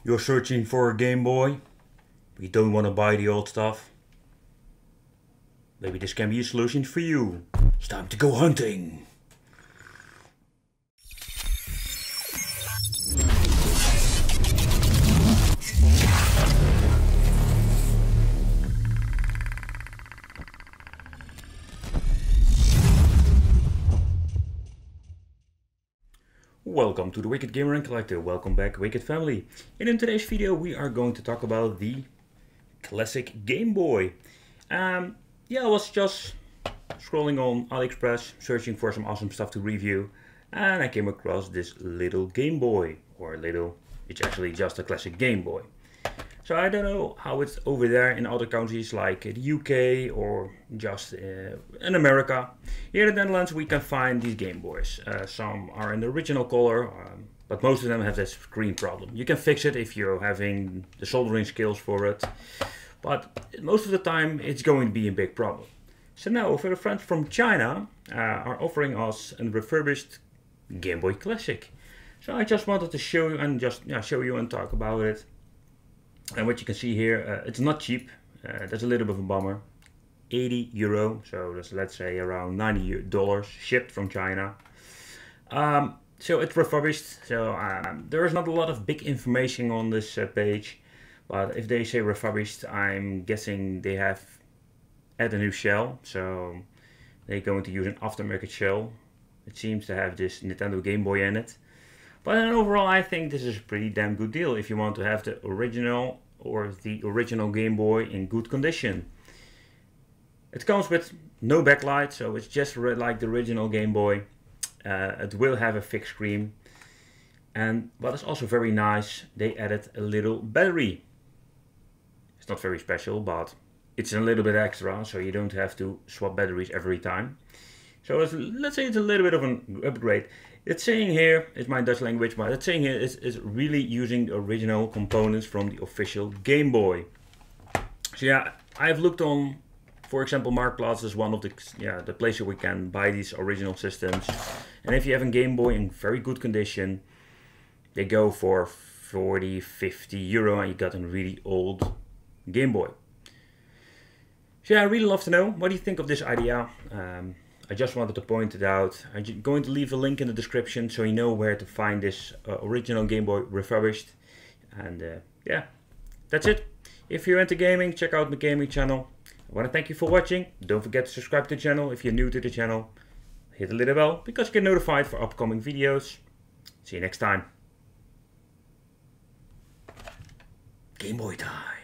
You're searching for a Game Boy, but you don't want to buy the old stuff? Maybe this can be a solution for you. It's time to go hunting! Welcome to the Wicked Gamer and Collector. Welcome back, Wicked family. And in today's video we are going to talk about the classic Game Boy. I was just scrolling on AliExpress, searching for some awesome stuff to review, and I came across this little Game Boy. It's actually just a classic Game Boy. So I don't know how it's over there in other countries like the UK or just in America. Here in the Netherlands we can find these Game Boys. Some are in the original color, but most of them have this screen problem. You can fix it if you're having the soldering skills for it, but most of the time it's going to be a big problem. So now for the friends from China are offering us a refurbished Game Boy Classic. So I just wanted to show you and show you and talk about it. And what you can see here, it's not cheap. That's a little bit of a bummer. €80, so that's, let's say around $90 shipped from China. So it's refurbished. So there is not a lot of big information on this page, but if they say refurbished, I'm guessing they have added a new shell. So they're going to use an aftermarket shell. It seems to have this Nintendo Game Boy in it. But overall, I think this is a pretty damn good deal if you want to have the original Game Boy in good condition. It comes with no backlight, so it's just like the original Game Boy. It will have a fixed screen. And what is also very nice, they added a little battery. It's not very special, but it's a little bit extra, so you don't have to swap batteries every time. So let's say it's a little bit of an upgrade. It's saying here, it's my Dutch language, but it's saying here is really using the original components from the official Game Boy. So yeah, I've looked on, for example, Marktplaats is one of the places we can buy these original systems. And if you have a Game Boy in very good condition, they go for 40, 50 euro and you got a really old Game Boy. So yeah, I really love to know, what do you think of this idea? I just wanted to point it out. I'm going to leave a link in the description so you know where to find this original Game Boy refurbished. And yeah, that's it. If you're into gaming, check out my gaming channel. I want to thank you for watching. Don't forget to subscribe to the channel if you're new to the channel. Hit the little bell because you get notified for upcoming videos. See you next time. Game Boy time.